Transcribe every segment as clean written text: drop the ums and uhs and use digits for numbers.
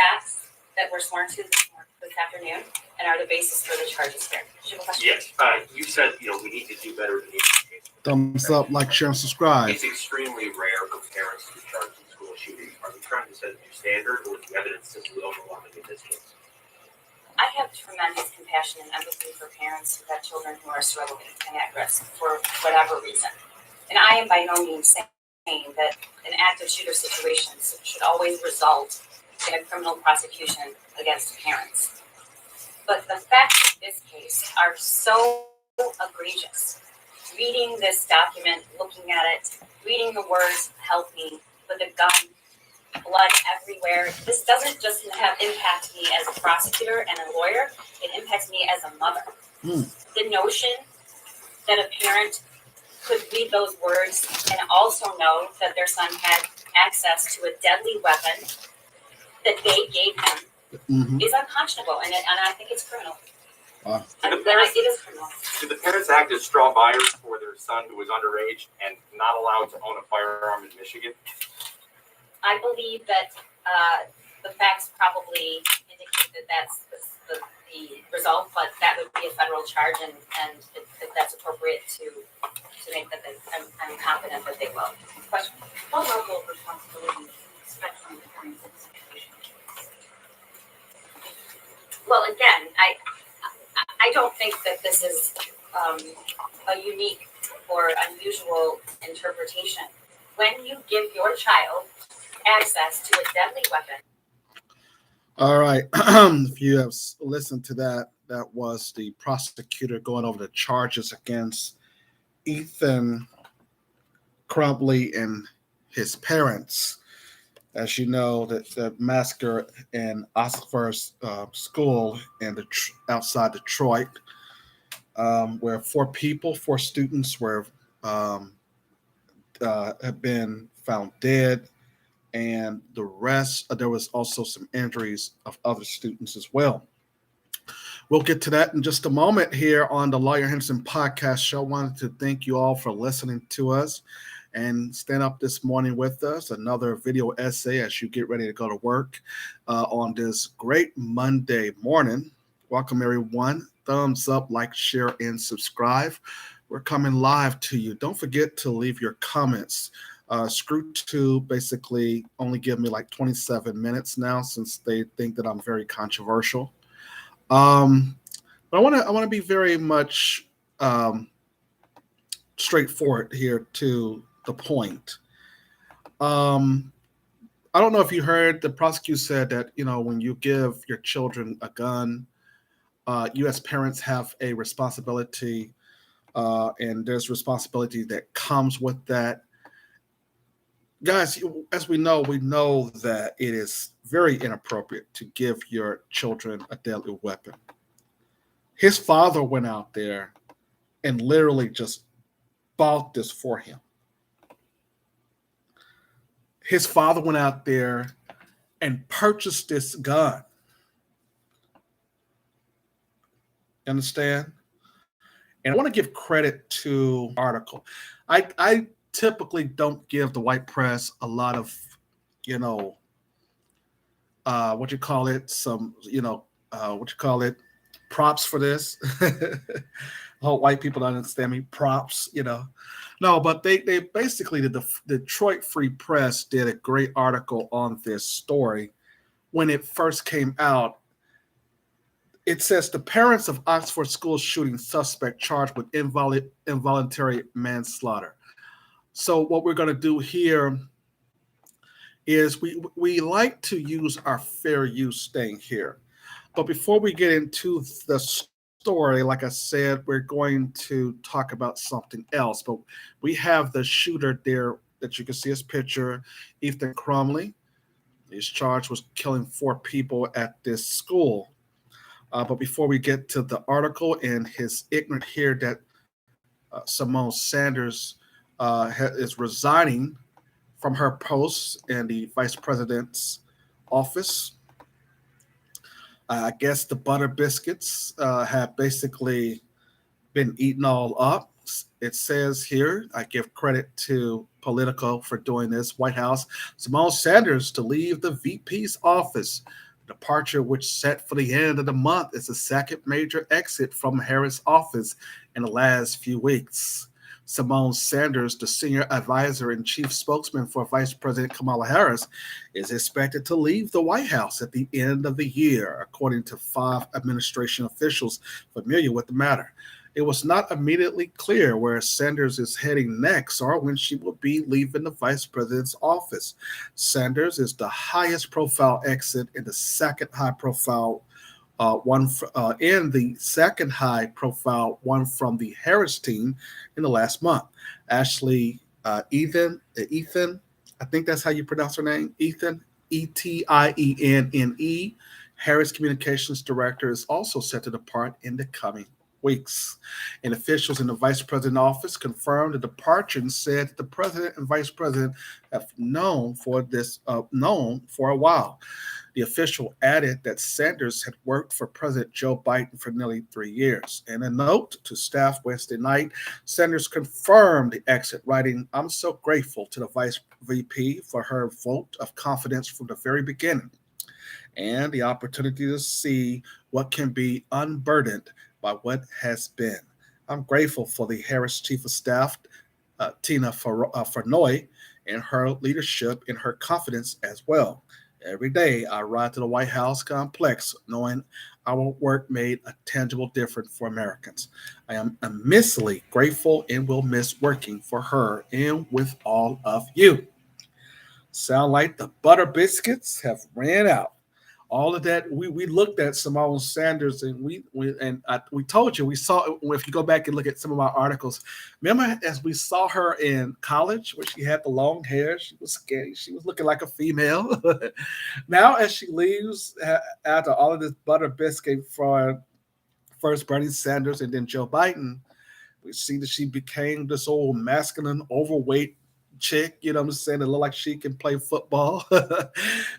facts that were sworn to this afternoon and are the basis for the charges here. Do you have a question? Yes. You said, we need to do better than these. Thumbs up, like, share, and subscribe. It's extremely rare for parents to be charged in school shootings. Are we trying to set a new standard, or is the evidence simply overwhelming in this case? I have tremendous compassion and empathy for parents who have children who are struggling and at risk for whatever reason. And I am by no means saying that an active shooter situation should always result in a criminal prosecution against parents. But the facts of this case are so egregious. Reading this document, looking at it, reading the words, help me, with a gun, blood everywhere. This doesn't just impact me as a prosecutor and a lawyer, it impacts me as a mother. The notion that a parent could read those words and also know that their son had access to a deadly weapon that they gave him is unconscionable, and I think it's criminal. It is criminal. Did the parents act as straw buyers for their son who was underage and not allowed to own a firearm in Michigan? I believe that the facts probably indicate that that's the result, but that would be a federal charge, and if that's appropriate to make that, I'm confident that they will. Question? What level of responsibility do you expect from the parents in this situation? Well, again, I don't think that this is a unique or unusual interpretation. When you give your child access to a deadly weapon. All right. If you have listened to that, that was the prosecutor going over the charges against Ethan Crumbley and his parents. As you know, the massacre in Oxford's school outside Detroit, where four students were have been found dead, and the rest, there was also some injuries of other students as well. We'll get to that in just a moment here on the Lawyer Henderson podcast show. I wanted to thank you all for listening to us and stand up this morning with us. Another video essay as you get ready to go to work on this great Monday morning. Welcome, everyone. Thumbs up, like, share, and subscribe. We're coming live to you. Don't forget to leave your comments. Screw2 basically only give me like 27 minutes now since they think that I'm very controversial. But I want to be very much straightforward here to the point. I don't know if you heard the prosecutor said that, when you give your children a gun, you as parents have a responsibility, and there's responsibility that comes with that. Guys, as we know that it is very inappropriate to give your children a deadly weapon. His father went out there and literally just bought this for him. His father went out there and purchased this gun. Understand? And I want to give credit to the article. I typically don't give the white press a lot of, props for this. I hope white people don't understand me. Props, No, but they basically, the Detroit Free Press did a great article on this story. When it first came out, it says the parents of Oxford school shooting suspect charged with involuntary manslaughter. So what we're going to do here is we like to use our fair use thing here. But before we get into the story, like I said, we're going to talk about something else. But we have the shooter there that you can see his picture, Ethan Crumbley. He's charged with killing 4 people at this school. But before we get to the article and his ignorant here that Symone Sanders is resigning from her post in the vice president's office. I guess the butter biscuits have basically been eaten all up. It says here, I give credit to Politico for doing this. White House, Symone Sanders to leave the VP's office Departure, which set for the end of the month, is the second major exit from Harris' office in the last few weeks. Symone Sanders, the senior advisor and chief spokesman for Vice President Kamala Harris, is expected to leave the White House at the end of the year, according to 5 administration officials familiar with the matter. It was not immediately clear where Sanders is heading next or when she will be leaving the vice president's office. Sanders is the highest profile exit in the second high profile one from the Harris team in the last month. Ashley Ethan, I think that's how you pronounce her name, Ethan, Etienne, Harris Communications Director, is also set to depart in the coming weeks. And officials in the vice president office confirmed the departure and said that the president and vice president have known for a while. The official added that Sanders had worked for President Joe Biden for nearly 3 years. In a note to staff Wednesday night, Sanders confirmed the exit, writing, "I'm so grateful to the Vice VP for her vote of confidence from the very beginning and the opportunity to see what can be unburdened by what has been. I'm grateful for the Harris Chief of Staff, Tina Furnoy, and her leadership and her confidence as well. Every day I ride to the White House complex knowing our work made a tangible difference for Americans. I am immensely grateful and will miss working for her and with all of you." Sound like the butter biscuits have ran out. All of that, we looked at Symone Sanders, and we told you, we saw, if you go back and look at some of our articles, remember as we saw her in college where she had the long hair, she was scary, she was looking like a female. Now as she leaves after all of this butter biscuit for first Bernie Sanders and then Joe Biden, we see that she became this old masculine, overweight chick, you know what I'm saying, that look like she can play football. But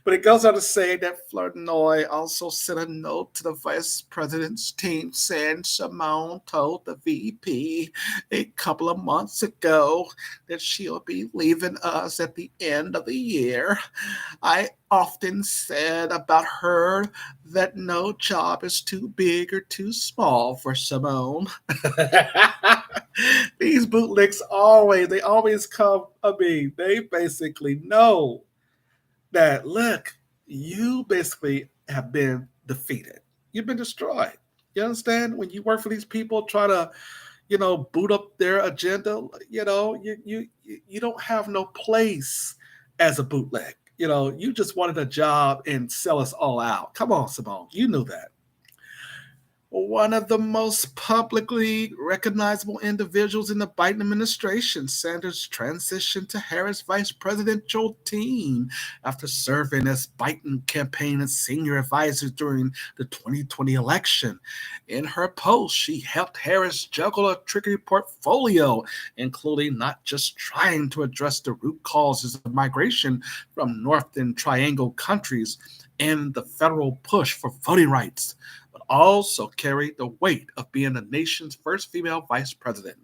it goes on to say that Flournoy also sent a note to the vice president's team saying Symone told the VP a couple of months ago that she'll be leaving us at the end of the year. I often said about her that no job is too big or too small for Symone. These bootlicks always come. I mean, they basically know that, look, you basically have been defeated. You've been destroyed. You understand? When you work for these people, try to, boot up their agenda, you don't have no place as a bootleg. You just wanted a job and sell us all out. Come on, Symone. You knew that. One of the most publicly recognizable individuals in the Biden administration, Sanders transitioned to Harris vice presidential team after serving as Biden campaign and senior advisor during the 2020 election. In her post, she helped Harris juggle a tricky portfolio, including not just trying to address the root causes of migration from Northern Triangle countries and the federal push for voting rights, but also carried the weight of being the nation's first female vice president.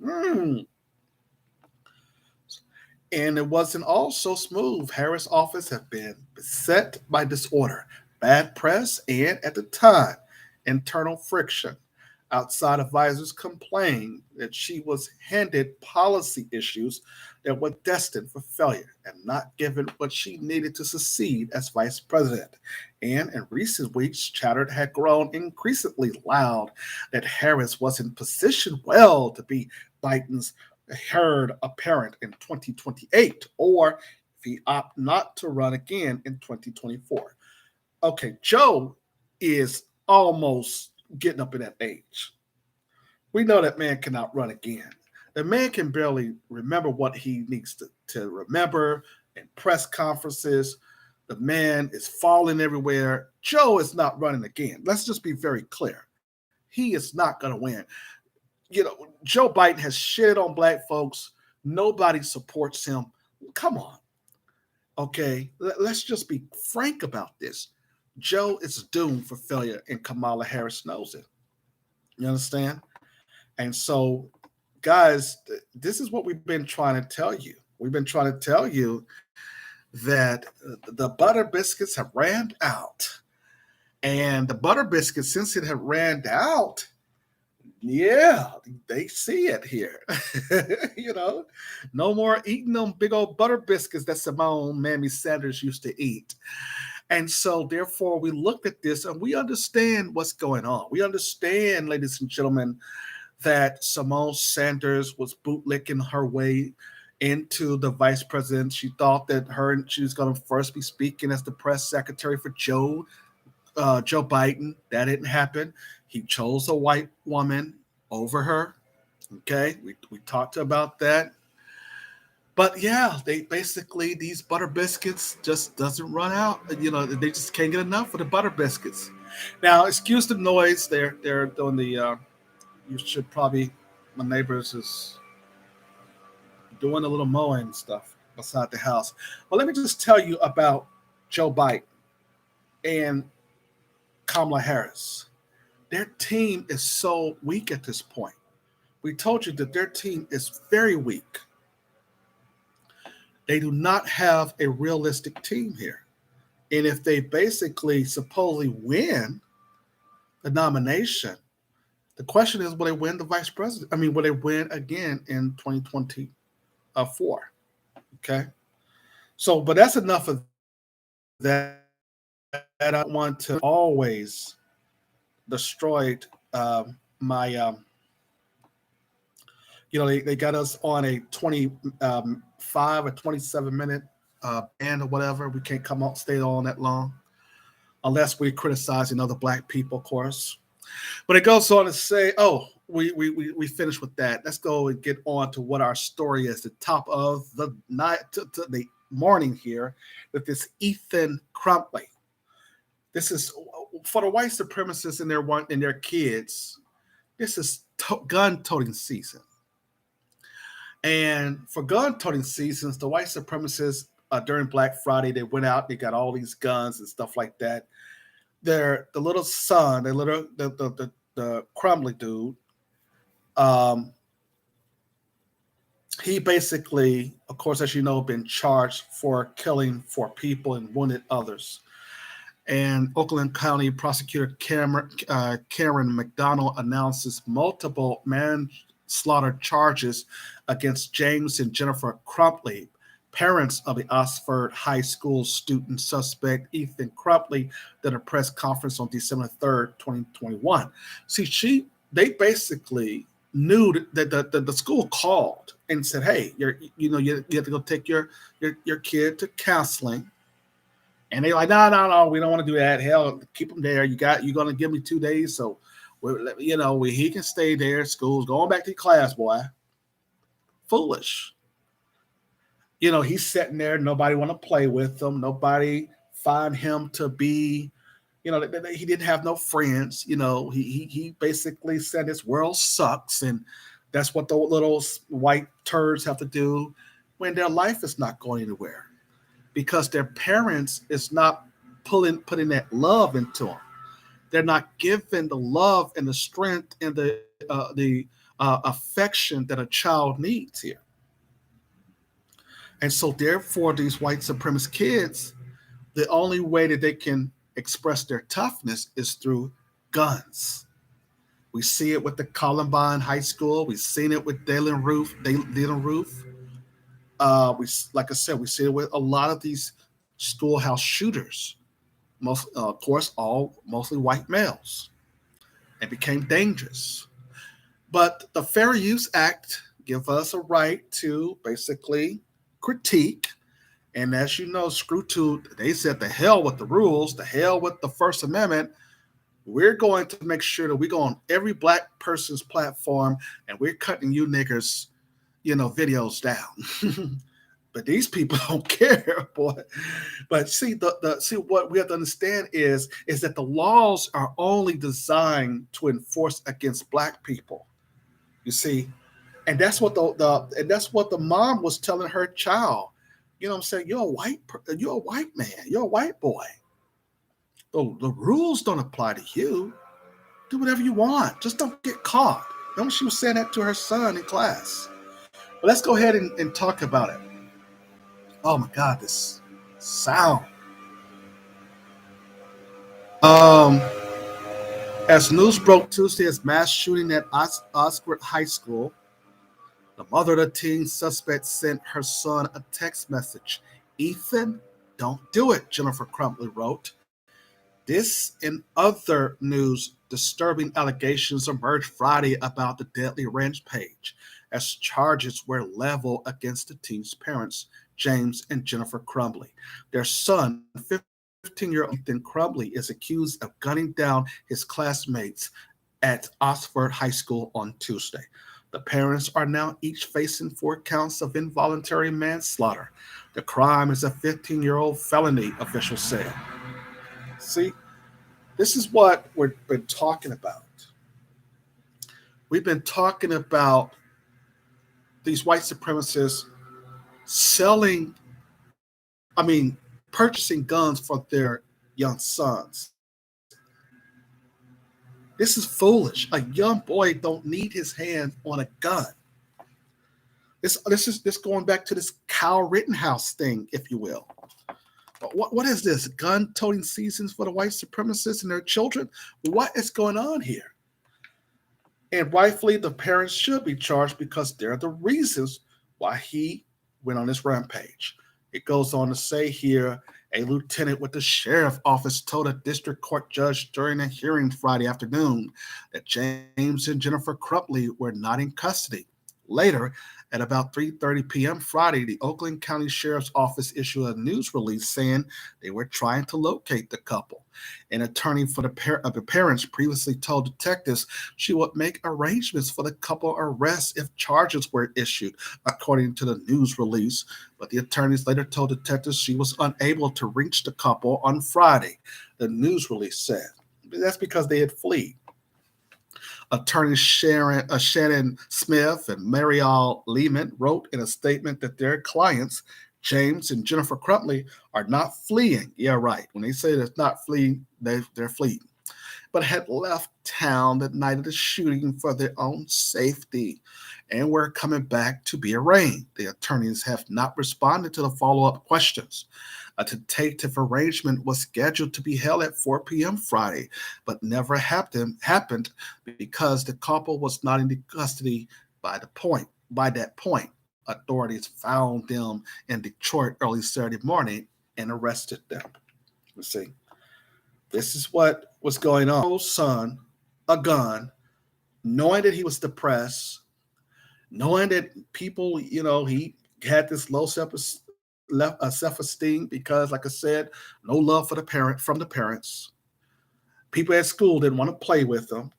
And it wasn't all so smooth. Harris' office had been beset by disorder, bad press, and at the time, internal friction. Outside advisors complained that she was handed policy issues that were destined for failure and not given what she needed to succeed as vice president. And in recent weeks, chatter had grown increasingly loud that Harris wasn't positioned well to be Biden's heir apparent in 2028, or if he opted not to run again in 2024. Okay, Joe is almost getting up in that age. We know that man cannot run again. The man can barely remember what he needs to remember in press conferences. The man is falling everywhere. Joe is not running again. Let's just be very clear. He is not going to win. Joe Biden has shit on black folks. Nobody supports him. Come on. Okay, let's just be frank about this. Joe is doomed for failure, and Kamala Harris knows it. You understand? And so, guys, this is what we've been trying to tell you. We've been trying to tell you that the butter biscuits have ran out. And the butter biscuits, since it had ran out, yeah, they see it here. You know, no more eating them big old butter biscuits that Symone Mammy Sanders used to eat. And so, therefore, we look at this and we understand what's going on. We understand, ladies and gentlemen, that Symone Sanders was bootlicking her way into the vice president. She thought that she was going to first be speaking as the press secretary for Joe Biden. That didn't happen. He chose a white woman over her. Okay, we talked about that. But yeah, they basically, these butter biscuits just doesn't run out. You know, they just can't get enough of the butter biscuits. Now, excuse the noise. They're doing the. You should probably. My neighbors is doing a little mowing stuff beside the house. Well, let me just tell you about Joe Biden and Kamala Harris. Their team is so weak at this point. We told you that their team is very weak. They do not have a realistic team here. And if they basically supposedly win the nomination, the question is, will they win the vice president? I mean, will they win again in 2024? Okay. So, but that's enough of that. I want to always destroy my, they got us on a 25 or 27-minute band or whatever. We can't come out, stay on that long, unless we're criticizing other black people, of course. But it goes on to say, we finished with that. Let's go and get on to what our story is. The top of the night, to the morning here, with this Ethan Crumbley. This is for the white supremacists and their kids. This is gun-toting season. And for gun-toting seasons, the white supremacists during Black Friday, they went out, they got all these guns and stuff like that. The little son, the Crumbly dude, he basically, of course, as you know, been charged for killing 4 people and wounded others. And Oakland County Prosecutor Karen McDonald announces multiple manslaughter charges against James and Jennifer Crumbley, parents of the Oxford High School student suspect Ethan Crumbley, at a press conference on December 3rd, 2021. See, they basically knew that the school called and said, "Hey, you have to go take your kid to counseling." And they're like, no, we don't want to do that. Hell, keep him there. You're going to give me 2 days, so he can stay there. School's going back to class, boy. Foolish. He's sitting there. Nobody want to play with him. Nobody find him to be, he didn't have no friends. He basically said his world sucks, and that's what the little white turds have to do when their life is not going anywhere. Because their parents is not putting that love into them. They're not giving the love and the strength and the affection that a child needs here. And so therefore, these white supremacist kids, the only way that they can express their toughness is through guns. We see it with the Columbine High School. We've seen it with Dylan Roof. Like I said, we see it with a lot of these schoolhouse shooters. Of course, mostly white males. It became dangerous. But the Fair Use Act gives us a right to basically critique. And as you know, they said the hell with the rules, the hell with the First Amendment. We're going to make sure that we go on every black person's platform and we're cutting you niggers videos down. But these people don't care, boy. But see, what we have to understand is that the laws are only designed to enforce against black people. You see, and that's what the mom was telling her child. You know what I'm saying? You're a white man. You're a white boy. The rules don't apply to you. Do whatever you want. Just don't get caught. Remember, she was saying that to her son in class. But let's go ahead and talk about it. Oh my God, this sound. Um, as news broke Tuesday, as mass shooting at Osgood High School, the mother of the teen suspect sent her son a text message. Ethan, don't do it, Jennifer Crumbley wrote. This and other news, disturbing allegations emerged Friday about the deadly rampage as charges were leveled against the teen's parents, James and Jennifer Crumbley. Their son, 15-year-old Ethan Crumbly, is accused of gunning down his classmates at Oxford High School on Tuesday. The parents are now each facing 4 counts of involuntary manslaughter. The crime is a 15-year-old felony, officials said. See, this is what we've been talking about. We've been talking about these white supremacists selling, purchasing guns for their young sons. This is foolish. A young boy don't need his hand on a gun. This is going back to this Kyle Rittenhouse thing, if you will. What is this? Gun-toting seasons for the white supremacists and their children? What is going on here? And rightfully, the parents should be charged because they're the reasons why he went on this rampage. It goes on to say here, a lieutenant with the sheriff's office told a district court judge during a hearing Friday afternoon that James and Jennifer Crumbley were not in custody. Later, at about 3:30 p.m. Friday, the Oakland County Sheriff's Office issued a news release saying they were trying to locate the couple. An attorney for the parents previously told detectives she would make arrangements for the couple arrest if charges were issued, according to the news release. But the attorneys later told detectives she was unable to reach the couple on Friday, the news release said. That's because they had fled. Attorneys Shannon Smith and Marial Lehman wrote in a statement that their clients, James and Jennifer Crumbley, are not fleeing. Yeah, right. When they say they're not fleeing, they're fleeing. But had left town the night of the shooting for their own safety and were coming back to be arraigned. The attorneys have not responded to the follow-up questions. A tentative arrangement was scheduled to be held at 4 p.m. Friday, but never happened because the couple was not in custody by that point. Authorities found them in Detroit early Saturday morning and arrested them. You see, this is what was going on. Old son, a gun, knowing that he was depressed, knowing that people, he had this low self-esteem because, like I said, no love from the parents. People at school didn't want to play with them.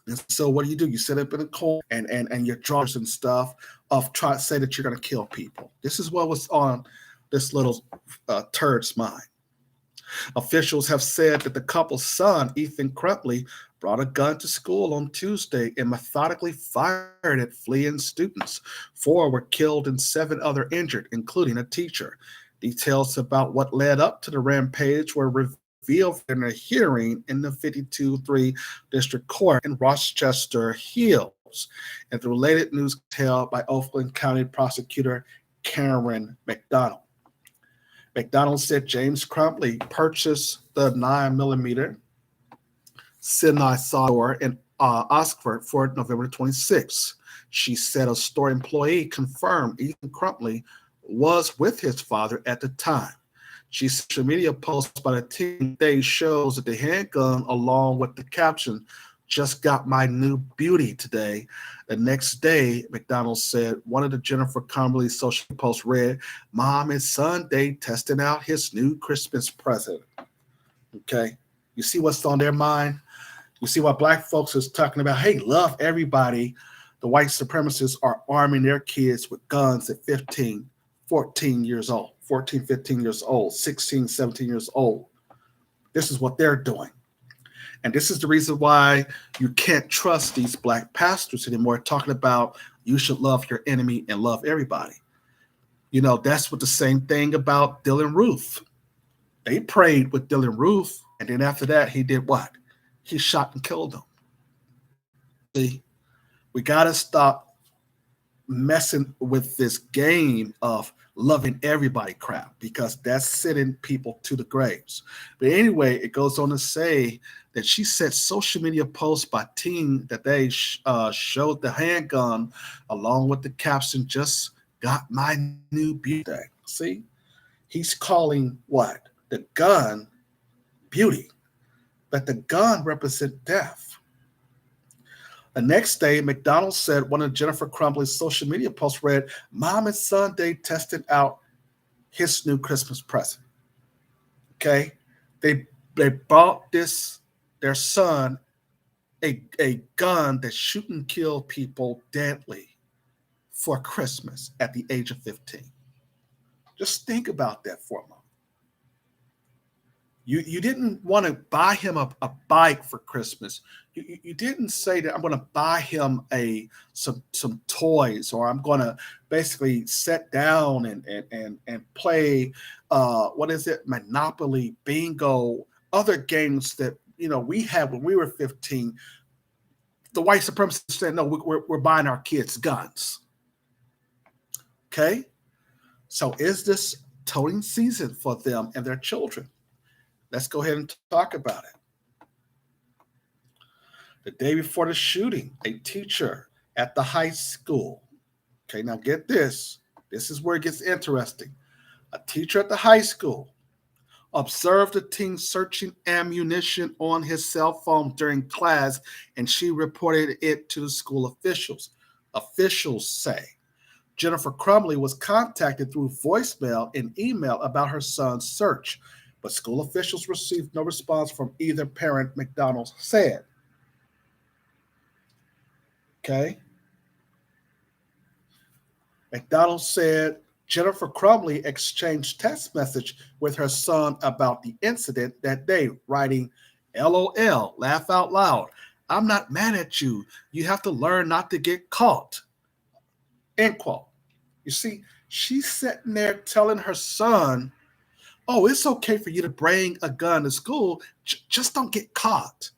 And so what do? You sit up in a cold and your drawers and stuff of trying to say that you're going to kill people. This is what was on this little turd's mind. Officials have said that the couple's son, Ethan Crumbley, brought a gun to school on Tuesday and methodically fired at fleeing students. 4 were killed and 7 others injured, including a teacher. Details about what led up to the rampage were revealed in a hearing in the 52-3 District Court in Rochester Hills, and the related news held by Oakland County Prosecutor Karen McDonald. McDonald said James Crumbley purchased the 9mm semi-saw in Oxford for November 26. She said a store employee confirmed Ethan Crumbley was with his father at the time. She's social media post by the teen day shows that the handgun, along with the caption, "Just got my new beauty today." The next day, McDonald said one of the Jennifer Crumbley social posts read, "Mom and son day testing out his new Christmas present." Okay, you see what's on their mind? You see why black folks is talking about, hey, love everybody. The white supremacists are arming their kids with guns at 15, 14 years old, 14, 15 years old, 16, 17 years old. This is what they're doing. And this is the reason why you can't trust these black pastors anymore, talking about you should love your enemy and love everybody. That's what the same thing about Dylan Roof. They prayed with Dylan Roof, and then after that, he did what? He shot and killed them. See, we got to stop messing with this game of loving everybody crap, because that's sending people to the graves. But anyway, it goes on to say that she said social media posts by teen that they showed the handgun along with the caption, "Just got my new beauty." See, he's calling what? The gun beauty, but the gun represents death. The next day, McDonald said one of Jennifer Crumbly's social media posts read, "Mom and son, they tested out his new Christmas present." Okay? They bought their son a gun that shoot and kill people deadly for Christmas at the age of 15. Just think about that for a moment. You didn't want to buy him a bike for Christmas. You didn't say that I'm going to buy him some toys, or I'm going to basically sit down and play what is it, Monopoly, Bingo, other games that we had when we were 15. The white supremacists said, no, we're buying our kids guns. Okay, so is this toting season for them and their children? Let's go ahead and talk about it. The day before the shooting, a teacher at the high school, okay, now get this. This is where it gets interesting. A teacher at the high school observed a teen searching ammunition on his cell phone during class, and she reported it to the school officials. Officials say Jennifer Crumbly was contacted through voicemail and email about her son's search, but school officials received no response from either parent, McDonald said. Okay. McDonald said Jennifer Crumbly exchanged text message with her son about the incident that day, writing, "LOL, laugh out loud. I'm not mad at you. You have to learn not to get caught." End quote. You see, she's sitting there telling her son, "Oh, it's okay for you to bring a gun to school. Just don't get caught."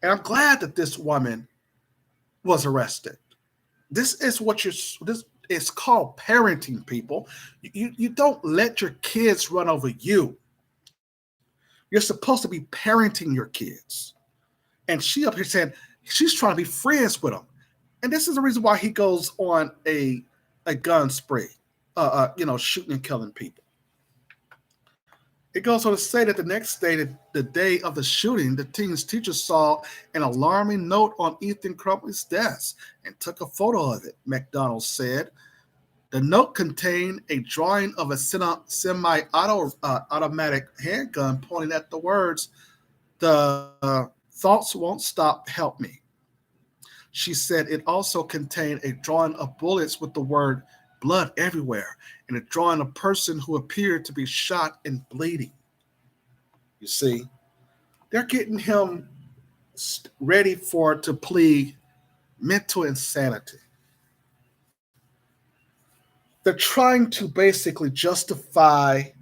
And I'm glad that this woman was arrested. This is called parenting, people. You don't let your kids run over you. You're supposed to be parenting your kids. And she up here saying she's trying to be friends with them. And this is the reason why he goes on a gun spree, shooting and killing people. It goes on to say that the next day, the day of the shooting, the teen's teacher saw an alarming note on Ethan Crumbly's desk and took a photo of it, McDonald said. The note contained a drawing of a semi-automatic handgun pointing at the words, "The thoughts won't stop, help me." She said it also contained a drawing of bullets with the word "blood everywhere" and a drawing of a person who appeared to be shot and bleeding. You see, they're getting him ready to plead mental insanity. They're trying to basically justify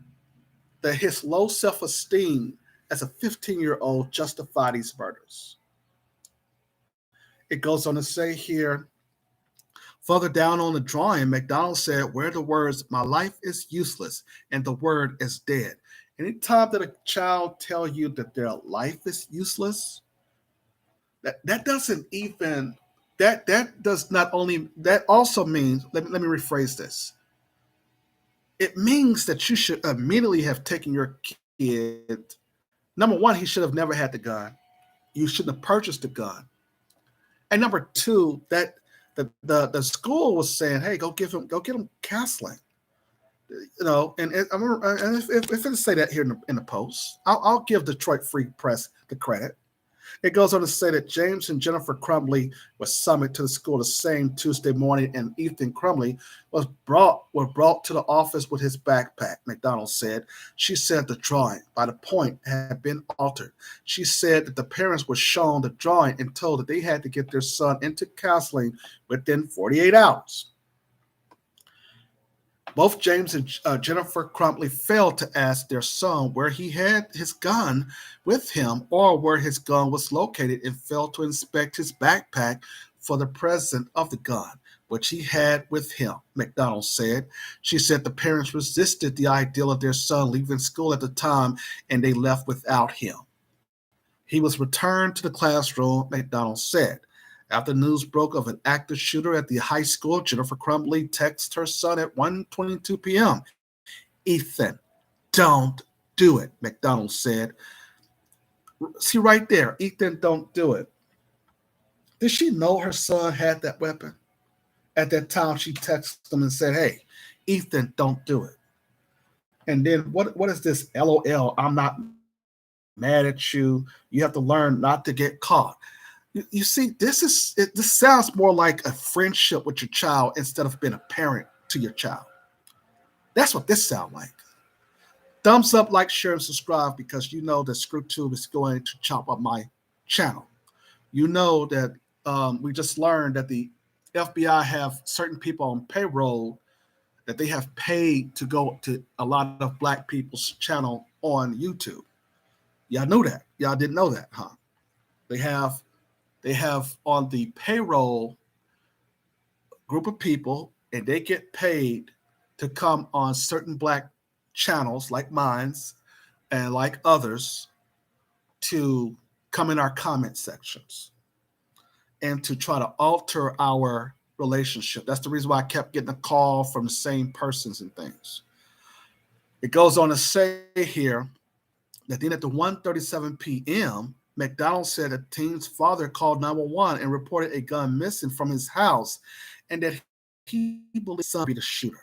his low self-esteem as a 15-year-old justify these murders. It goes on to say here, further down on the drawing, McDonald said, where the words "my life is useless" and the word is dead. Anytime that a child tell you that their life is useless, that doesn't even, that does not only, that also means, let me rephrase this. It means that you should immediately have taken your kid. Number one, he should have never had the gun. You shouldn't have purchased the gun. And number two, that the school was saying, hey, go get him counseling. And if it say that here in the post, I'll give Detroit Free Press the credit. It goes on to say that James and Jennifer Crumbly were summoned to the school the same Tuesday morning, and Ethan Crumbly were brought to the office with his backpack, McDonald said. She said the drawing by the point had been altered. She said that the parents were shown the drawing and told that they had to get their son into counseling within 48 hours. Both James and Jennifer Crumbly failed to ask their son where he had his gun with him or where his gun was located, and failed to inspect his backpack for the presence of the gun, which he had with him, McDonald said. She said the parents resisted the ideal of their son leaving school at the time, and they left without him. He was returned to the classroom, McDonald said. After news broke of an active shooter at the high school, Jennifer Crumbley texted her son at 1:22 p.m. Ethan, don't do it, McDonald said. See right there, Ethan, don't do it. Did she know her son had that weapon? At that time, she texted him and said, hey, Ethan, don't do it. And then what is this LOL? I'm not mad at you. You have to learn not to get caught. You see, this sounds more like a friendship with your child instead of being a parent to your child. That's what this sounds like. Thumbs up, like, share, and subscribe because you know that ScrewTube is going to chop up my channel. You know that we just learned that the FBI have certain people on payroll that they have paid to go to a lot of black people's channel on YouTube. Y'all knew that. Y'all didn't know that, huh? They have on the payroll group of people, and they get paid to come on certain black channels like mine's and like others to come in our comment sections and to try to alter our relationship. That's the reason why I kept getting a call from the same persons and things. It goes on to say here that then at the 1:37 p.m., McDonald said a teen's father called 911 and reported a gun missing from his house and that he believed his son to be the shooter.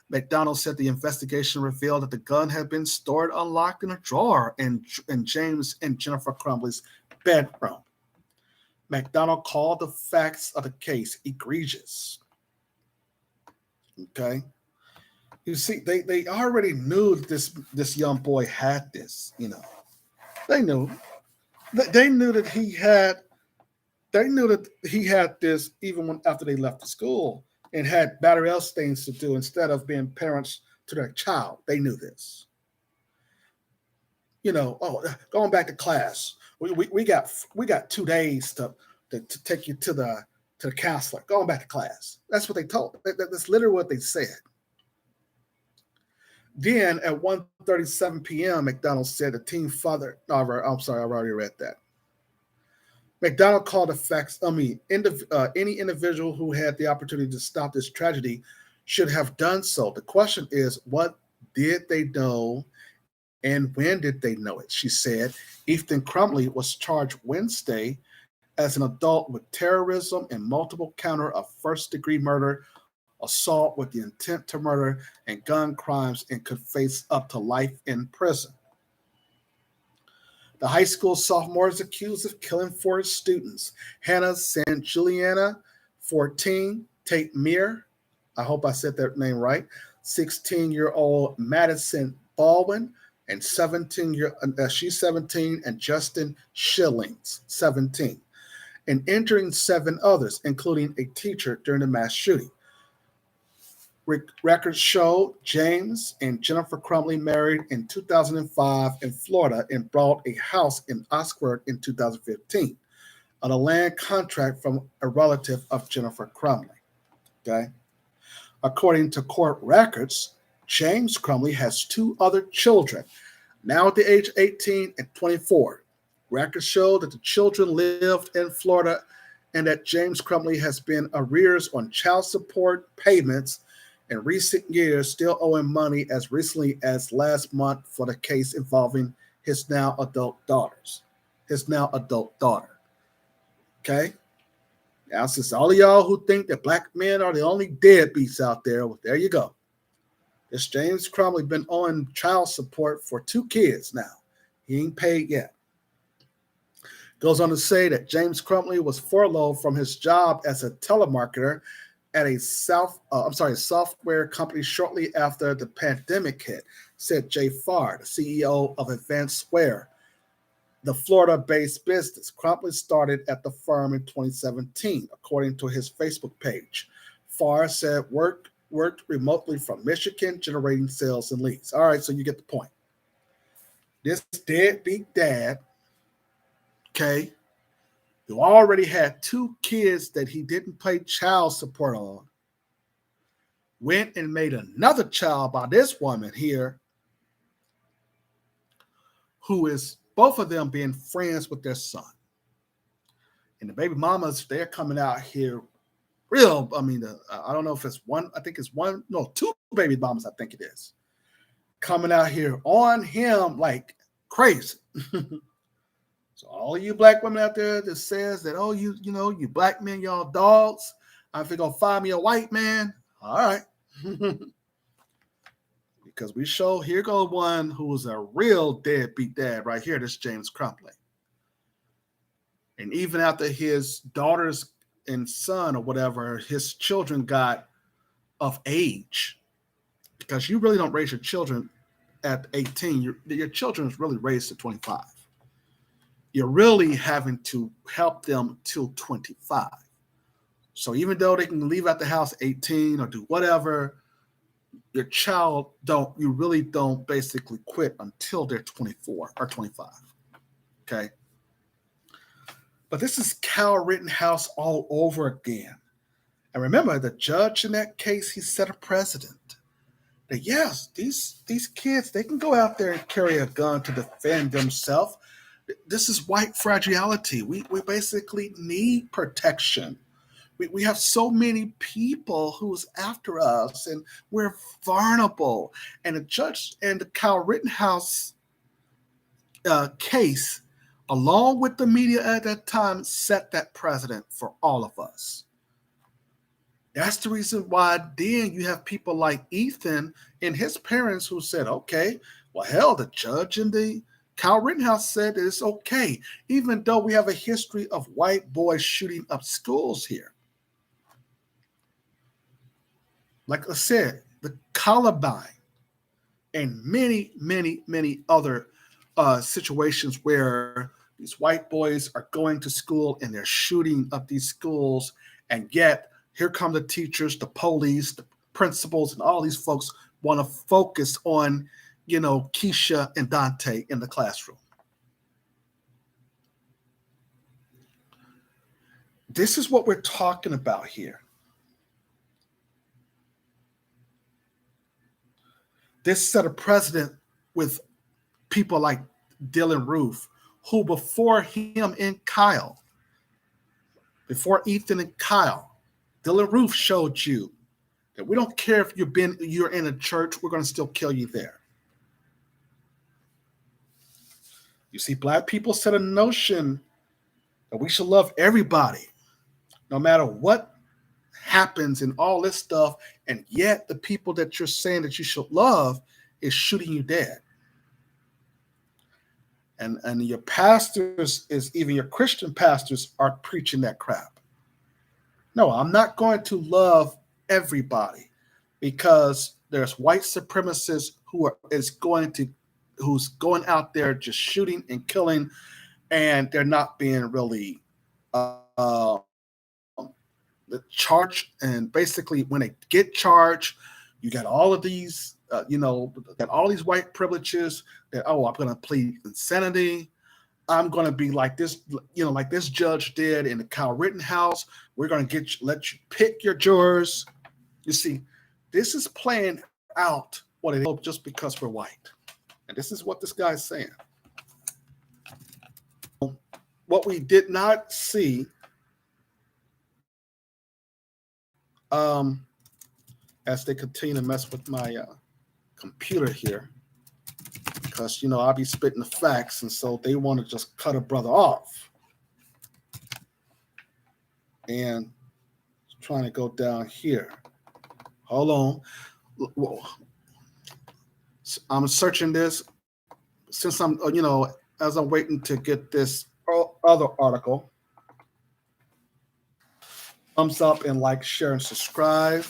McDonald said the investigation revealed that the gun had been stored unlocked in a drawer in James and Jennifer Crumbley's bedroom. McDonald called the facts of the case egregious. Okay. You see, they already knew this young boy had this, you know. They knew. They knew that he had this even after they left the school and had better else things to do instead of being parents to their child. They knew this. You know, going back to class. We got 2 days to take you to the counselor. Going back to class. That's what they told. That's literally what they said. Then at 1:37 p.m., McDonald said the teen father. I'm sorry, I've already read that. McDonald called the facts. Any individual who had the opportunity to stop this tragedy should have done so. The question is, what did they know and when did they know it? She said Ethan Crumbly was charged Wednesday as an adult with terrorism and multiple counts of first-degree murder, assault with the intent to murder, and gun crimes, and could face up to life in prison. The high school sophomore is accused of killing 4 students. Hannah San Juliana, 14, Tate Meir, I hope I said that name right, 16-year-old Madison Baldwin, and she's 17, and Justin Schillings, 17, and injuring 7 others, including a teacher during the mass shooting. Records show James and Jennifer Crumbly married in 2005 in Florida and bought a house in Oxford in 2015 on a land contract from a relative of Jennifer Crumbly. Okay. According to court records, James Crumbly has 2 other children, now at the age 18 and 24. Records show that the children lived in Florida and that James Crumbly has been arrears on child support payments in recent years, still owing money as recently as last month for the case involving his now adult daughter. Okay? Now, since all of y'all who think that black men are the only deadbeats out there, well, there you go. This James Crumbly been owing child support for 2 kids now. He ain't paid yet. Goes on to say that James Crumbly was furloughed from his job as a telemarketer at a software company shortly after the pandemic hit, said Jay Farr, the CEO of Advanced Square, the Florida-based business. Crumbly started at the firm in 2017, according to his Facebook page. Farr said worked remotely from Michigan, generating sales and leads. All right, so you get the point. This deadbeat dad, who already had 2 kids that he didn't pay child support on, went and made another child by this woman here, who is both of them being friends with their son. And the baby mamas, they're coming out here real. I mean, I don't know if it's one, I think it's one, no, two baby mamas, I think it is, coming out here on him like crazy. So all of you black women out there that says that, oh, you know, you black men, y'all dogs. I'm gonna find me a white man. All right. Because we show, here go one who was a real deadbeat dad right here, this James Crumbley. And even after his daughters and son or whatever, his children got of age, because you really don't raise your children at 18. Your children is really raised at 25. You're really having to help them till 25. So even though they can leave out the house at 18 or do whatever, your child you really don't basically quit until they're 24 or 25. Okay. But this is Kyle Rittenhouse all over again. And remember, the judge in that case, he set a precedent that yes, these kids, they can go out there and carry a gun to defend themselves. This is white fragility. We basically need protection. We have so many people who's after us, and we're vulnerable. And the judge and the Kyle Rittenhouse case, along with the media at that time, set that precedent for all of us. That's the reason why then you have people like Ethan and his parents who said, okay, well, hell, the judge and the Kyle Rittenhouse said that it's okay, even though we have a history of white boys shooting up schools here. Like I said, the Columbine and many, many, many other situations where these white boys are going to school and they're shooting up these schools, and yet here come the teachers, the police, the principals, and all these folks want to focus on, you know, Keisha and Dante in the classroom. This is what we're talking about here. This set a precedent with people like Dylan Roof, who before him and Kyle, before Ethan and Kyle, Dylan Roof showed you that we don't care if you're in a church, we're going to still kill you there. You see, black people set a notion that we should love everybody, no matter what happens and all this stuff, and yet the people that you're saying that you should love is shooting you dead. And your pastors, even your Christian pastors, are preaching that crap. No, I'm not going to love everybody because there's white supremacists who's going out there just shooting and killing, and they're not being really charged. And basically, when they get charged, you got all of these, got all these white privileges that, oh, I'm going to plead insanity. I'm going to be like this, like this judge did in the Kyle Rittenhouse. We're going to let you pick your jurors. You see, this is playing out what it is just because we're white. And this is what this guy's saying. What we did not see as they continue to mess with my computer here, because I'll be spitting the facts, and so they want to just cut a brother off. And trying to go down here. Hold on. Whoa. I'm searching this since I'm, as I'm waiting to get this other article. Thumbs up and like, share, and subscribe.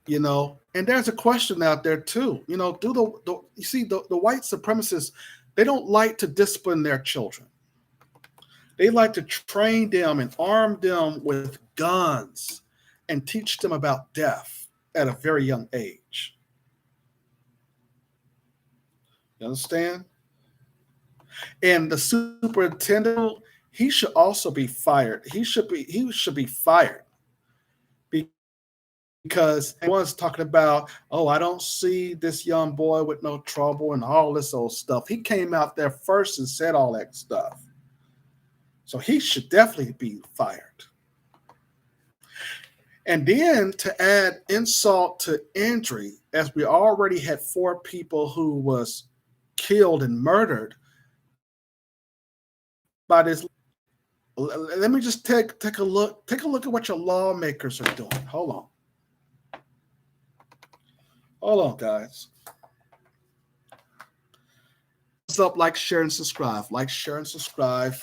And there's a question out there too. You see the white supremacists, they don't like to discipline their children. They like to train them and arm them with guns and teach them about death at a very young age. You understand? And the superintendent, he should also be fired. He should be fired because everyone's talking about, oh, I don't see this young boy with no trouble and all this old stuff. He came out there first and said all that stuff. So he should definitely be fired. And then to add insult to injury, as we already had 4 people who was killed and murdered by this. Let me just take a look at what your lawmakers are doing. Hold on, guys. What's up? Like, share, and subscribe. Like, share, and subscribe.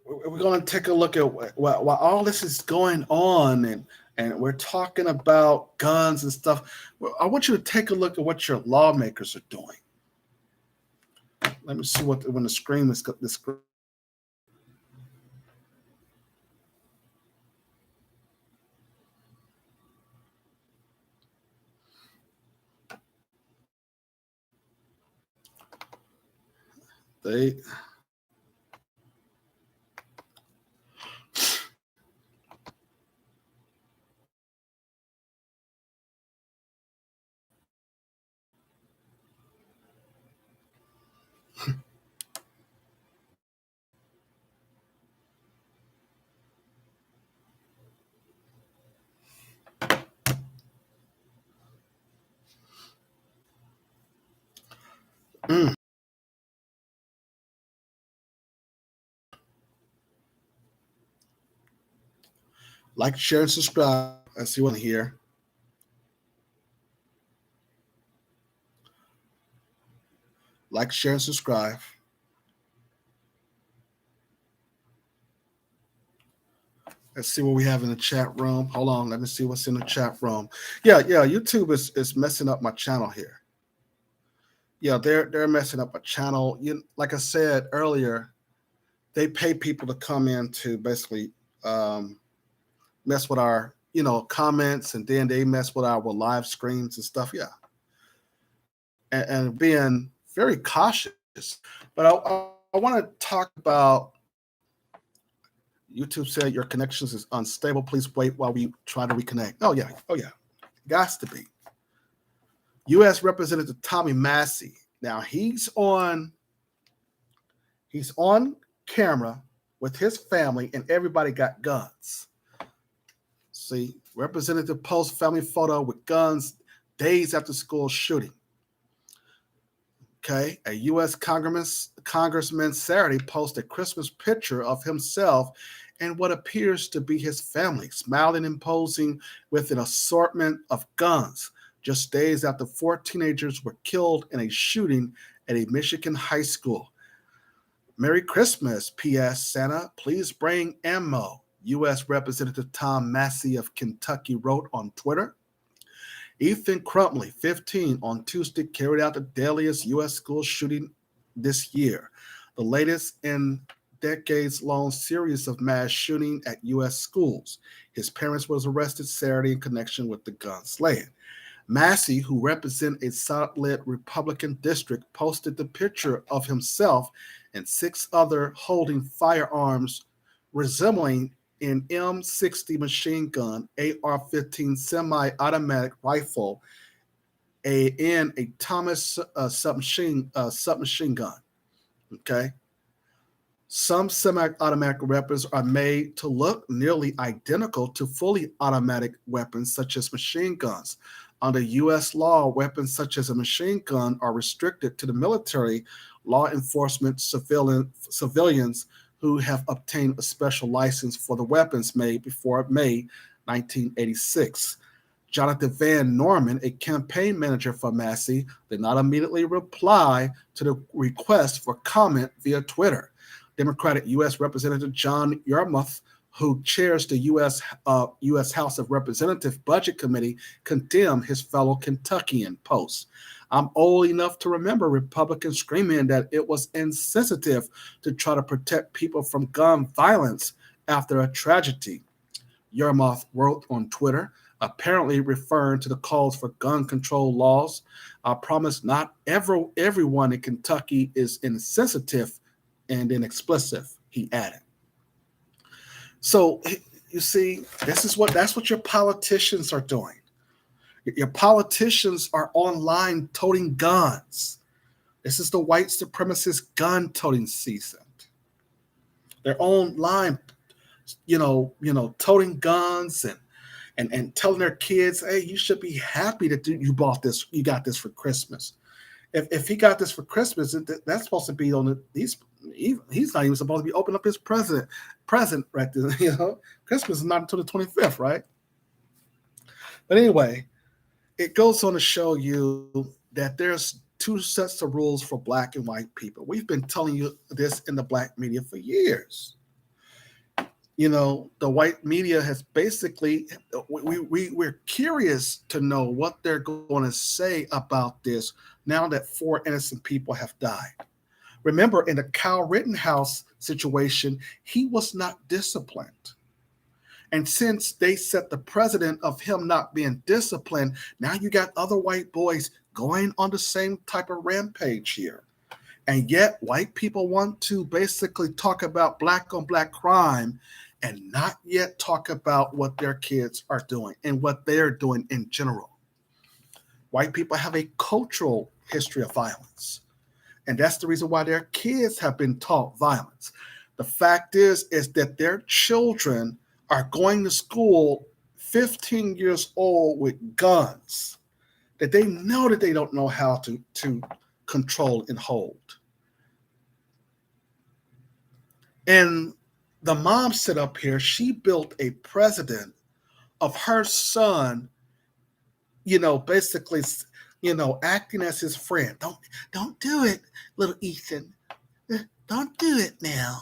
We're going to take a look at while all this is going on, and we're talking about guns and stuff. I want you to take a look at what your lawmakers are doing. Let me see when the screen is this. They like, share, and subscribe. I see one here. Like, share, and subscribe. Let's see what we have in the chat room. Hold on, let me see what's in the chat room. Yeah, YouTube is messing up my channel here. Yeah, they're messing up my channel. Like I said earlier, they pay people to come in to basically mess with our comments, and then they mess with our live screens and stuff. Yeah, and being very cautious. But I want to talk about. YouTube said your connections is unstable. Please wait while we try to reconnect. Oh yeah. Gots to be. US Representative Thomas Massie. Now he's on camera with his family, and everybody got guns. See, Representative posts family photo with guns days after school shooting. Okay, a U.S. Congressman Saturday posted a Christmas picture of himself and what appears to be his family, smiling and posing with an assortment of guns, just days after 4 teenagers were killed in a shooting at a Michigan high school. Merry Christmas, P.S. Santa, please bring ammo, U.S. Representative Tom Massie of Kentucky wrote on Twitter. Ethan Crumbley, 15, on Tuesday carried out the deadliest U.S. school shooting this year, the latest in decades-long series of mass shooting at U.S. schools. His parents was arrested Saturday in connection with the gun slaying. Massie, who represents a solid Republican district, posted the picture of himself and 6 others holding firearms resembling an M60 machine gun, AR-15 semi-automatic rifle, and a Thomas submachine gun. Okay. Some semi-automatic weapons are made to look nearly identical to fully automatic weapons, such as machine guns. Under U.S. law, weapons such as a machine gun are restricted to the military, law enforcement, civilians who have obtained a special license for the weapons made before May 1986. Jonathan Van Norman, a campaign manager for Massie, did not immediately reply to the request for comment via Twitter. Democratic U.S. Representative John Yarmouth, who chairs the U.S. House of Representatives Budget Committee, condemned his fellow Kentuckian post. I'm old enough to remember Republicans screaming that it was insensitive to try to protect people from gun violence after a tragedy. Yarmouth wrote on Twitter, apparently referring to the calls for gun control laws. I promise not everyone in Kentucky is insensitive and inexplicit, he added. So You see, that's what your politicians are doing. Your politicians are online toting guns. This is the white supremacist gun toting season. They're online, toting guns and telling their kids, hey, you should be happy that you got this for Christmas. If he got this for Christmas, that's supposed to be on the he's not even supposed to be opening up his present right there. Christmas is not until the 25th, right? But anyway, it goes on to show you that there's two sets of rules for black and white people. We've been telling you this in the black media for years. The white media has basically, we're curious to know what they're going to say about this now that 4 innocent people have died. Remember, in the Kyle Rittenhouse situation, he was not disciplined. And since they set the precedent of him not being disciplined, now you got other white boys going on the same type of rampage here. And yet white people want to basically talk about black on black crime and not yet talk about what their kids are doing and what they're doing in general. White people have a cultural history of violence. And that's the reason why their kids have been taught violence. The fact is that their children are going to school 15 years old with guns that they know that they don't know how to control and hold. And the mom set up here, she built a precedent of her son, basically, acting as his friend. Don't do it, little Ethan. Don't do it now.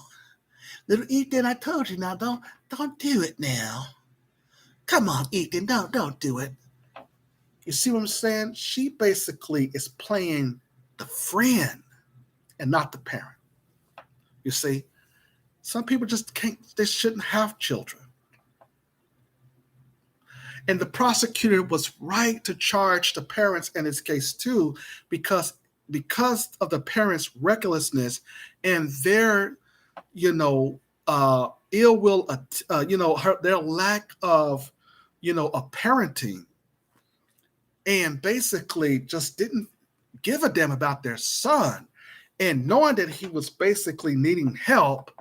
Little Ethan, I told you now, don't do it now. Come on, Ethan, don't do it. You see what I'm saying? She basically is playing the friend and not the parent. You see? Some people just they shouldn't have children. And the prosecutor was right to charge the parents in this case too, because of the parents' recklessness and their, ill will, their lack of, of parenting, and basically just didn't give a damn about their son. And knowing that he was basically needing help,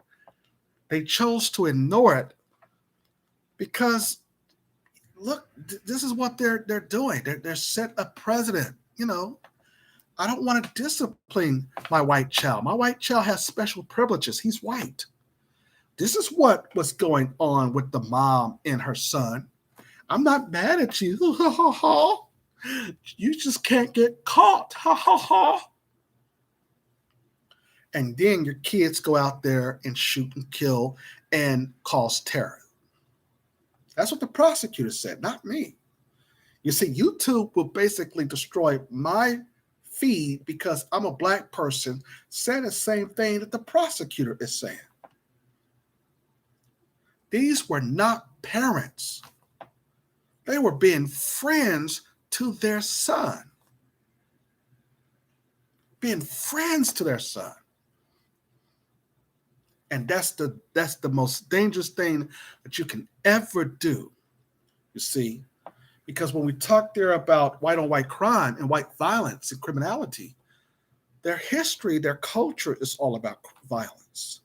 they chose to ignore it because, look, this is what they're doing. They're set a precedent. I don't want to discipline my white child. My white child has special privileges. He's white. This is what was going on with the mom and her son. I'm not mad at you. You just can't get caught. And then your kids go out there and shoot and kill and cause terror. That's what the prosecutor said, not me. You see, YouTube will basically destroy my feed because I'm a black person saying the same thing that the prosecutor is saying. These were not parents. They were being friends to their son. Being friends to their son. And that's the most dangerous thing that you can ever do, you see. Because when we talk there about white on white crime and white violence and criminality, their history, their culture is all about violence.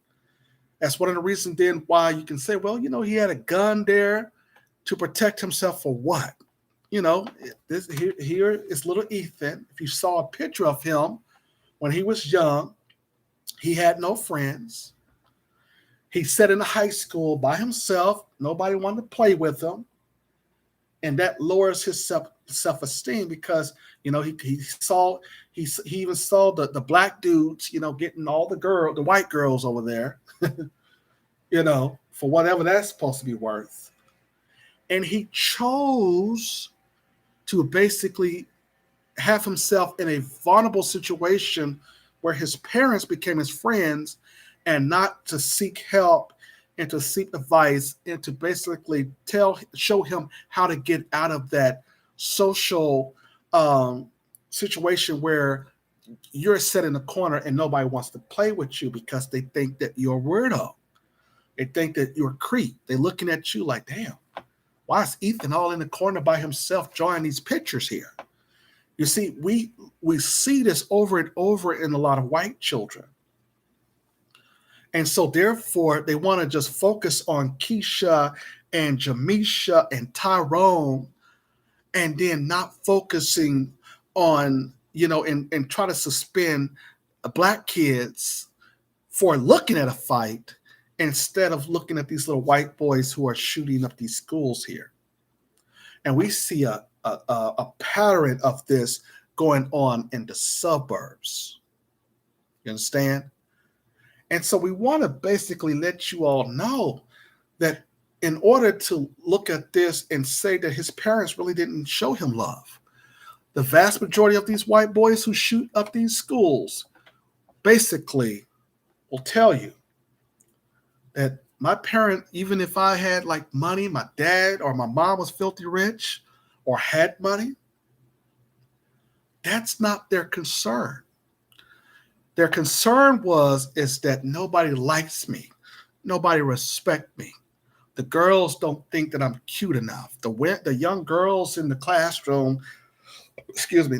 That's one of the reasons then why you can say, well, he had a gun there to protect himself for what? This here is little Ethan. If you saw a picture of him when he was young, he had no friends. He sat in high school by himself. Nobody wanted to play with him. And that lowers his self-esteem because, he even saw the black dudes, getting all the white girls over there, for whatever that's supposed to be worth. And he chose to basically have himself in a vulnerable situation where his parents became his friends and not to seek help and to seek advice and to basically show him how to get out of that social situation where you're set in a corner and nobody wants to play with you because they think that you're a weirdo. They think that you're a creep. They're looking at you like, damn, why is Ethan all in the corner by himself drawing these pictures here? You see, we see this over and over in a lot of white children. And so therefore, they want to just focus on Keisha and Jamisha and Tyrone, and then not focusing on, and try to suspend black kids for looking at a fight instead of looking at these little white boys who are shooting up these schools here. And we see a pattern of this going on in the suburbs. You understand? And so we want to basically let you all know that in order to look at this and say that his parents really didn't show him love, the vast majority of these white boys who shoot up these schools basically will tell you that my parent, even if I had like money, my dad or my mom was filthy rich or had money, that's not their concern. Their concern is that nobody likes me. Nobody respects me. The girls don't think that I'm cute enough. The young girls in the classroom,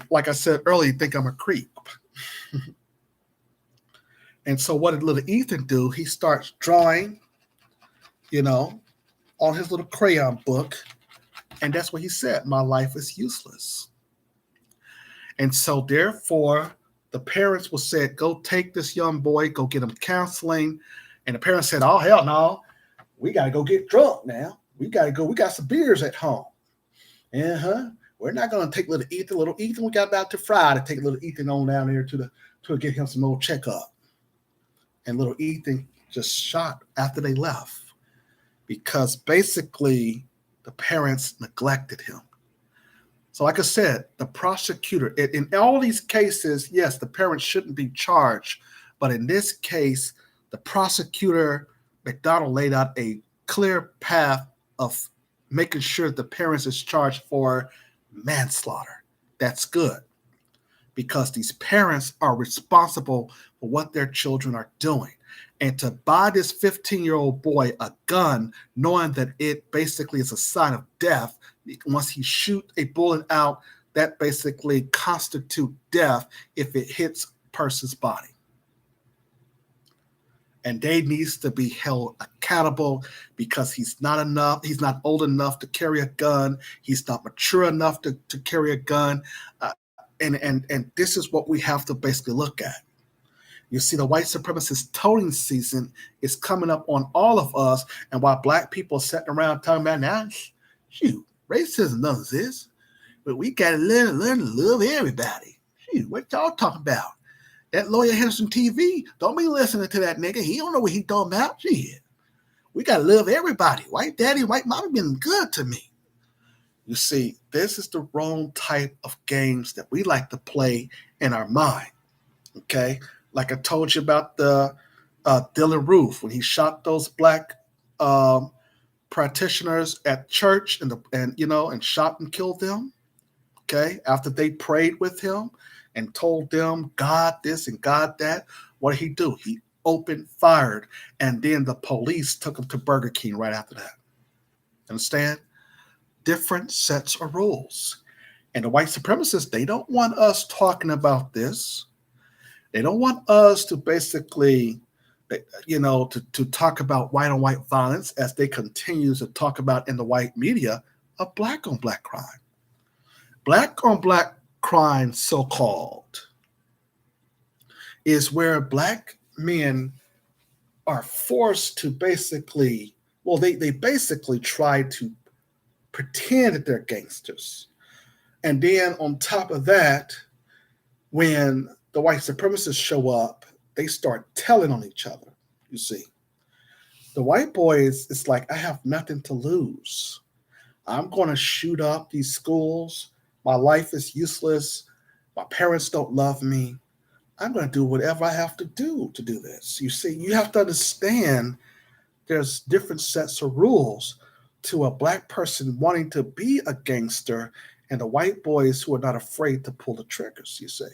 like I said earlier, think I'm a creep. And so what did little Ethan do? He starts drawing, on his little crayon book. And that's what he said, my life is useless. And so therefore, the parents will say, go take this young boy, go get him counseling. And the parents said, oh, hell no. We got to go get drunk now. We got to go. We got some beers at home. We're not going to take little Ethan. Little Ethan, we got about to Friday to take little Ethan on down there to get him some old checkup. And little Ethan just shot after they left because basically the parents neglected him. So like I said, the prosecutor, in all these cases, yes, the parents shouldn't be charged. But in this case, the prosecutor, McDonald, laid out a clear path of making sure the parents is charged for manslaughter. That's good because these parents are responsible for what their children are doing. And to buy this 15-year-old boy a gun, knowing that it basically is a sign of death, once he shoot a bullet out, that basically constitute death if it hits a person's body. And they needs to be held accountable because he's not old enough to carry a gun. He's not mature enough to carry a gun. And this is what we have to basically look at. You see, the white supremacist toting season is coming up on all of us. And while black people are sitting around talking about, now, shoot, racism doesn't exist. But we got to learn to love everybody. Shoot, what y'all talking about? That lawyer Henderson TV, don't be listening to that nigga. He don't know what he talking about. Shit. We got to love everybody. White daddy, white mama been good to me. You see, this is the wrong type of games that we like to play in our mind. Okay? Like I told you about the Dylan Roof when he shot those black practitioners at church and shot and killed them. Okay, after they prayed with him and told them God this and God that, what did he do? He opened fired, and then the police took him to Burger King right after that. Understand? Different sets of rules. And the white supremacists, they don't want us talking about this. They don't want us to basically, to talk about white on white violence as they continue to talk about in the white media of black on black crime. Black on black crime, so-called, is where black men are forced to basically, they basically try to pretend that they're gangsters. And then on top of that, when the white supremacists show up, they start telling on each other, you see. The white boys, it's like, I have nothing to lose. I'm going to shoot up these schools. My life is useless. My parents don't love me. I'm going to do whatever I have to do this. You see, you have to understand there's different sets of rules to a black person wanting to be a gangster and the white boys who are not afraid to pull the triggers, you see.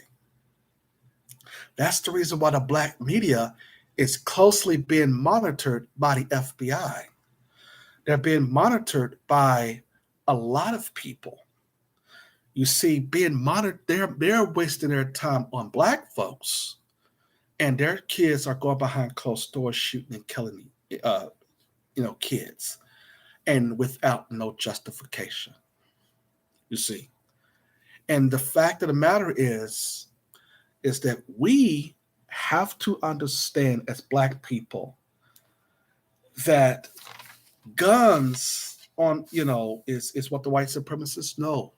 That's the reason why the black media is closely being monitored by the FBI. They're being monitored by a lot of people. You see, being monitored, they're wasting their time on black folks, and their kids are going behind closed doors, shooting and killing, kids, and without no justification. You see, and the fact of the matter is that we have to understand as black people that guns is what the white supremacists know.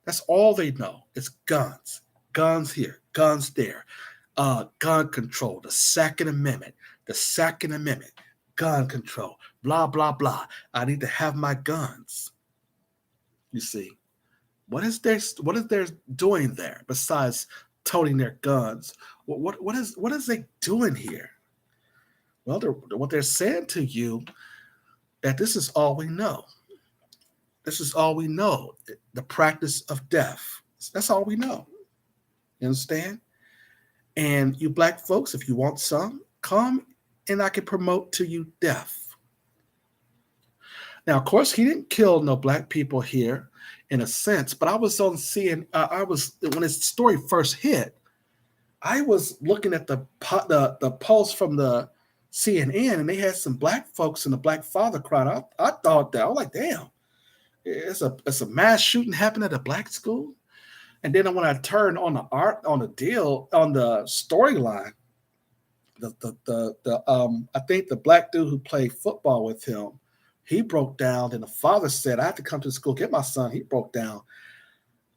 That's all they know. It's guns. Guns here, guns there. Gun control, the Second Amendment, gun control, blah, blah, blah. I need to have my guns. You see, what is there doing there besides toting their guns? What is they doing here? Well, what they're saying to you that this is all we know. This is all we know. The practice of death. That's all we know. You understand? And you black folks, if you want some, come and I can promote to you death. Now, of course, he didn't kill no black people here in a sense, but I was on seeing, when his story first hit, I was looking at the post from the CNN, and they had some black folks and the black father crowd. I thought that, I was like, damn, it's a mass shooting happened at a black school. And then when I turned on the storyline, I think the black dude who played football with him, he broke down. And the father said, "I have to come to the school get my son." He broke down.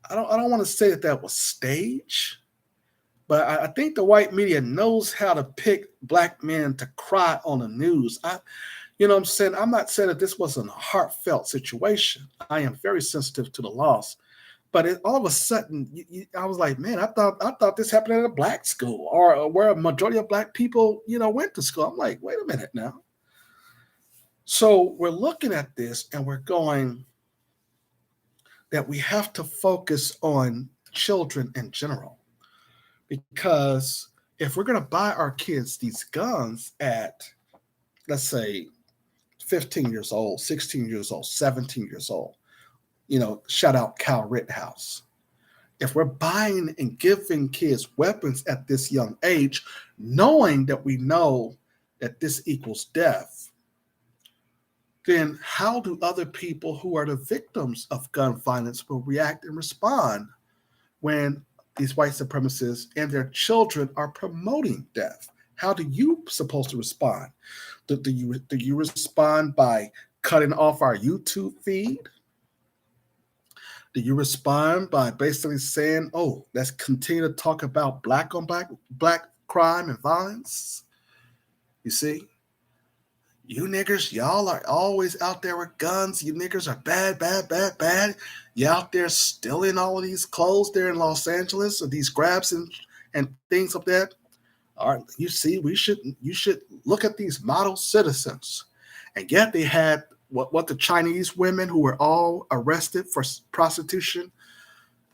I don't want to say that was staged, but I think the white media knows how to pick black men to cry on the news. You know what I'm saying? I'm not saying that this wasn't a heartfelt situation. I am very sensitive to the loss. But all of a sudden, I was like, man, I thought this happened at a black school or where a majority of black people, went to school. I'm like, wait a minute now. So we're looking at this and we're going that we have to focus on children in general. Because if we're going to buy our kids these guns at, let's say, 15 years old, 16 years old, 17 years old, shout out Cal Rittenhouse. If we're buying and giving kids weapons at this young age, knowing that we know that this equals death, then how do other people who are the victims of gun violence will react and respond when these white supremacists and their children are promoting death? How do you supposed to respond? Do you respond by cutting off our YouTube feed? Do you respond by basically saying, "Oh, let's continue to talk about black on black crime and violence"? You see, you niggers, y'all are always out there with guns. You niggers are bad, bad, bad, bad. You out there stealing all of these clothes there in Los Angeles, or these grabs and things of that. All right, you see, you should look at these model citizens, and yet they had what the Chinese women who were all arrested for prostitution.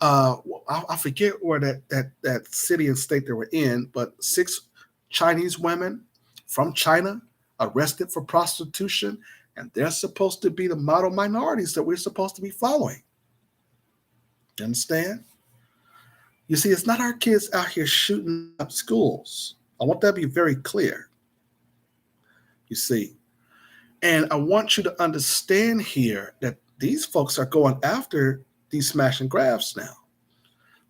I forget where that city and state they were in, but 6 Chinese women from China arrested for prostitution, and they're supposed to be the model minorities that we're supposed to be following. You understand? You see, it's not our kids out here shooting up schools. I want that to be very clear. You see, and I want you to understand here that these folks are going after these smash and grabs now,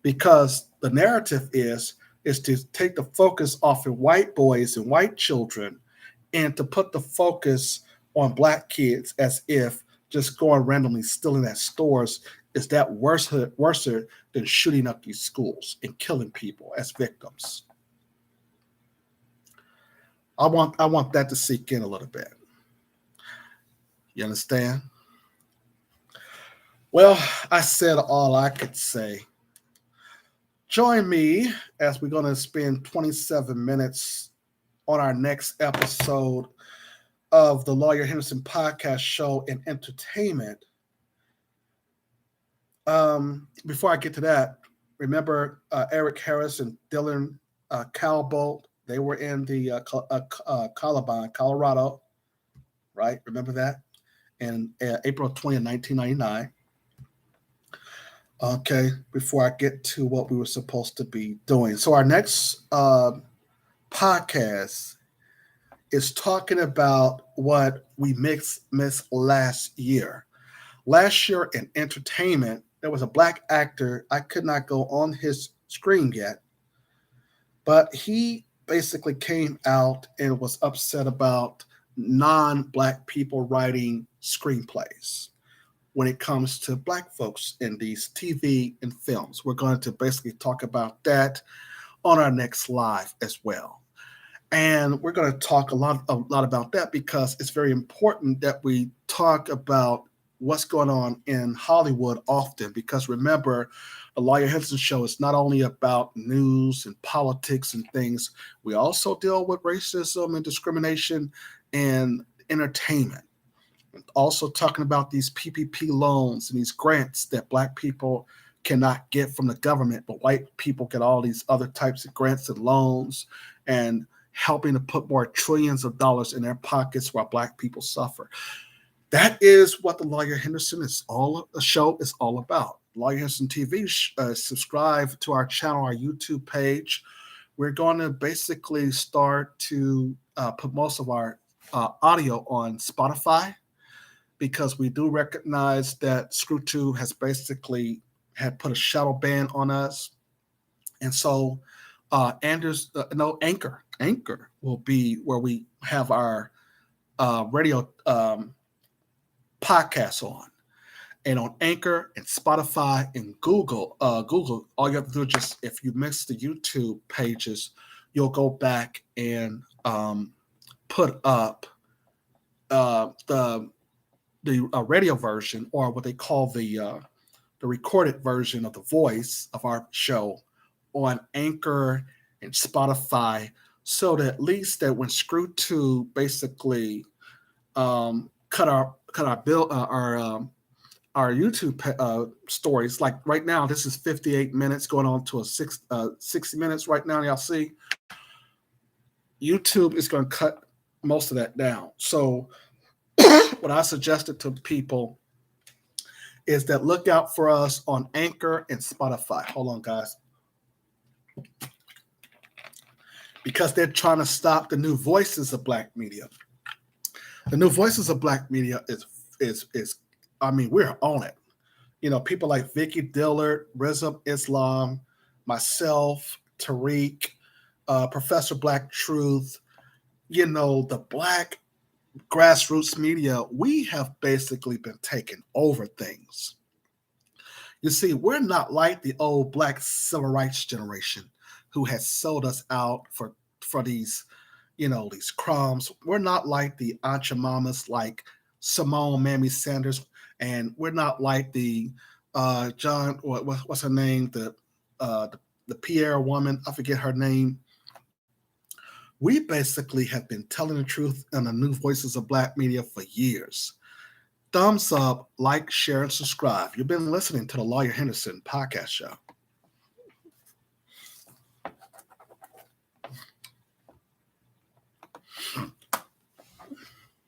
because the narrative is to take the focus off of white boys and white children and to put the focus on black kids, as if just going randomly stealing at stores is that worse than shooting up these schools and killing people as victims. I want that to sink in a little bit. You understand? Well, I said all I could say. Join me as we're going to spend 27 minutes on our next episode of the Lawyer Henderson podcast show and entertainment. Before I get to that, remember Eric Harris and Dylan Calbolt, They were in the Columbine, Colorado, right? Remember that? In April 20th, 1999. Okay, before I get to what we were supposed to be doing. So our next podcast is talking about what we missed last year. Last year in entertainment, there was a black actor. I could not go on his screen yet, but he basically came out and was upset about non-black people writing screenplays when it comes to black folks in these TV and films. We're going to basically talk about that on our next live as well. And we're going to talk a lot about that because it's very important that we talk about what's going on in Hollywood often. Because remember, the Lawyer Henderson Show is not only about news and politics and things. We also deal with racism and discrimination and entertainment. Also talking about these PPP loans and these grants that black people cannot get from the government, but white people get all these other types of grants and loans and helping to put more trillions of dollars in their pockets while black people suffer. That is what the Lawyer Henderson show is all about. Lawyer Henderson TV, subscribe to our channel, our YouTube page. We're going to basically start to put most of our audio on Spotify, because we do recognize that ScrewTube has basically had put a shadow ban on us. And so Anchor will be where we have our radio podcasts on. And on Anchor and Spotify and Google, all you have to do is just, if you miss the YouTube pages, you'll go back and put up the radio version, or what they call the recorded version of the voice of our show on Anchor and Spotify, so that at least that when ScrewTube basically cut our YouTube stories, like right now, this is 58 minutes going on to 60 minutes right now. Y'all see, YouTube is going to cut most of that down. So what I suggested to people is that look out for us on Anchor and Spotify. Hold on, guys. Because they're trying to stop the new voices of black media. The new voices of black media is I mean, we're on it. You know, people like Vicky Dillard, Rizab Islam, myself, Tariq, Professor Black Truth, you know, the black grassroots media, we have basically been taking over things. You see, we're not like the old black civil rights generation who has sold us out for these, you know, these crumbs. We're not like the Aunt Mamas like Symone, Mamie Sanders, and we're not like the John, what's her name, the Pierre woman, I forget her name. We basically have been telling the truth in the new voices of black media for years. Thumbs up, like, share, and subscribe. You've been listening to the Lawyer Henderson podcast show.